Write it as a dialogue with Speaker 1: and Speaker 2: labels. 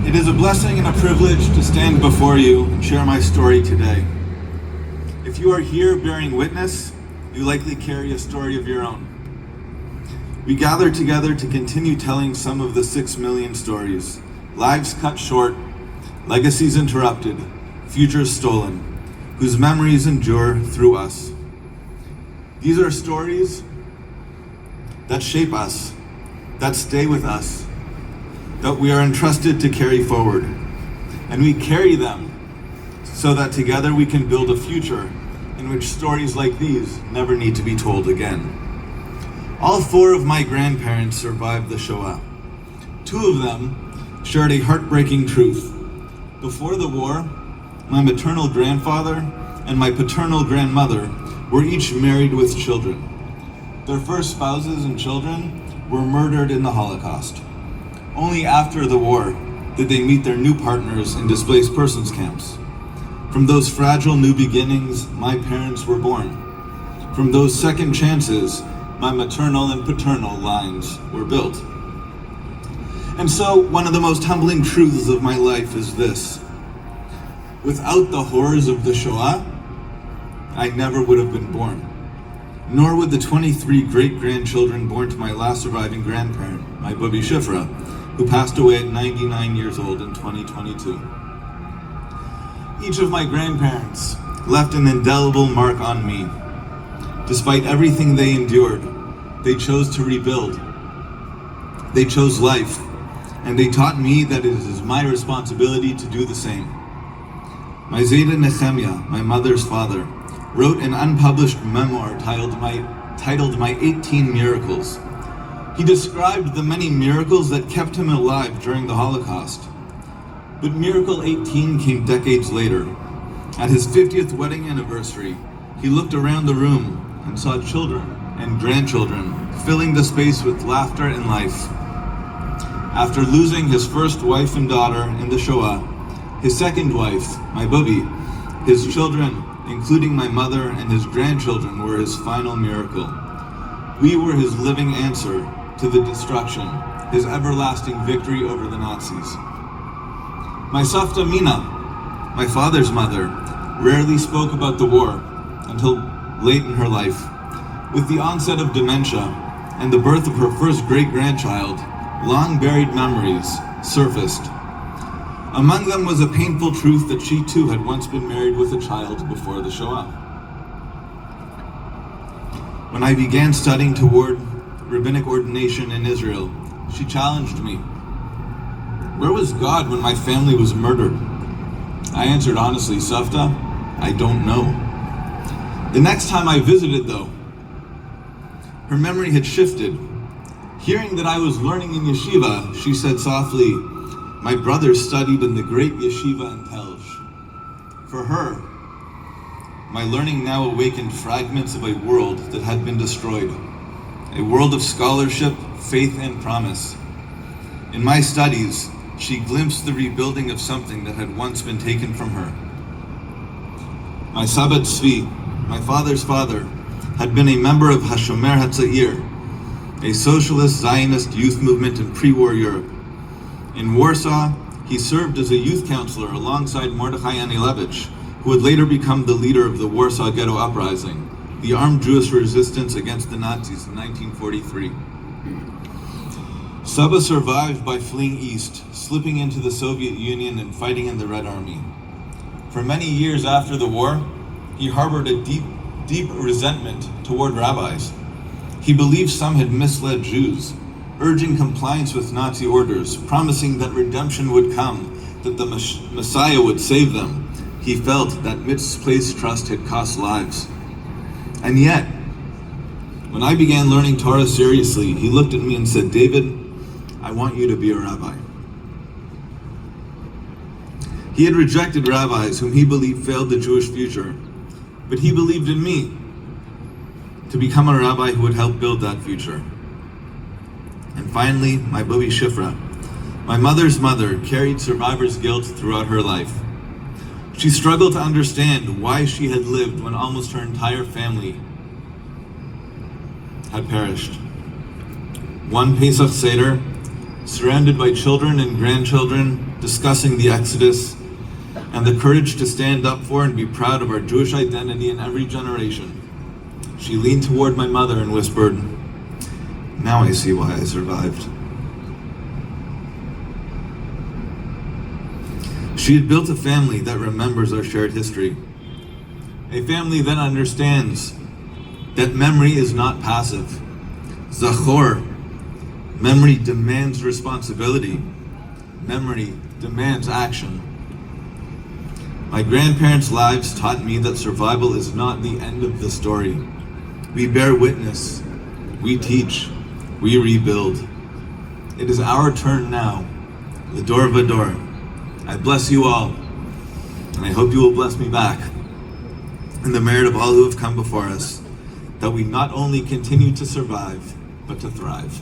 Speaker 1: It is a blessing and a privilege to stand before you and share my story today. If you are here bearing witness, you likely carry a story of your own. We gather together to continue telling some of the 6 million stories, lives cut short, legacies interrupted, futures stolen, whose memories endure through us. These are stories that shape us, that stay with us, that we are entrusted to carry forward. And we carry them so that together we can build a future in which stories like these never need to be told again. All 4 of my grandparents survived the Shoah. 2 of them shared a heartbreaking truth. Before the war, my maternal grandfather and my paternal grandmother were each married with children. Their first spouses and children were murdered in the Holocaust. Only after the war did they meet their new partners in displaced persons camps. From those fragile new beginnings, my parents were born. From those second chances, my maternal and paternal lines were built. And so, one of the most humbling truths of my life is this: without the horrors of the Shoah, I never would have been born, nor would the 23 great-grandchildren born to my last surviving grandparent, my Bubi Shifra, who passed away at 99 years old in 2022. Each of my grandparents left an indelible mark on me. Despite everything they endured, they chose to rebuild. They chose life, and they taught me that it is my responsibility to do the same. My Zayda Nehemiah, my mother's father, wrote an unpublished memoir titled My 18 Miracles. He described the many miracles that kept him alive during the Holocaust. But Miracle 18 came decades later. At his 50th wedding anniversary, he looked around the room and saw children and grandchildren filling the space with laughter and life. After losing his first wife and daughter in the Shoah, his second wife, my Bubi, his children, including my mother and his grandchildren, were his final miracle. We were his living answer to the destruction, his everlasting victory over the Nazis. My Savta Mina, my father's mother, rarely spoke about the war until late in her life. With the onset of dementia and the birth of her first great-grandchild, long-buried memories surfaced. Among them was a painful truth that she too had once been married with a child before the Shoah. When I began studying toward rabbinic ordination in Israel, she challenged me. Where was God when my family was murdered? I answered honestly, Savta, I don't know. The next time I visited, though, her memory had shifted. Hearing that I was learning in yeshiva, she said softly, my brother studied in the great yeshiva in Telj. For her, my learning now awakened fragments of a world that had been destroyed. A world of scholarship, faith, and promise. In my studies, she glimpsed the rebuilding of something that had once been taken from her. My Saba Tzvi, my father's father, had been a member of HaShomer HaTzair, a socialist Zionist youth movement in pre-war Europe. In Warsaw, he served as a youth counselor alongside Mordechai Anilevich, who would later become the leader of the Warsaw Ghetto Uprising, the armed Jewish resistance against the Nazis in 1943. Saba survived by fleeing east, slipping into the Soviet Union and fighting in the Red Army. For many years after the war, he harbored a deep resentment toward rabbis. He believed some had misled Jews, urging compliance with Nazi orders, promising that redemption would come, that the Messiah would save them. He felt that misplaced trust had cost lives. And yet, when I began learning Torah seriously, he looked at me and said, David, I want you to be a rabbi. He had rejected rabbis whom he believed failed the Jewish future, but he believed in me to become a rabbi who would help build that future. And finally, my Bubi Shifra, my mother's mother, carried survivor's guilt throughout her life. She struggled to understand why she had lived when almost her entire family had perished. One Pesach Seder, surrounded by children and grandchildren discussing the Exodus and the courage to stand up for and be proud of our Jewish identity in every generation. She leaned toward my mother and whispered, "Now I see why I survived." She had built a family that remembers our shared history, a family that understands that memory is not passive. Zachor, memory demands responsibility. Memory demands action. My grandparents' lives taught me that survival is not the end of the story. We bear witness, we teach, we rebuild. It is our turn now, L'dor v'dor. I bless you all, and I hope you will bless me back, in the merit of all who have come before us, that we not only continue to survive, but to thrive.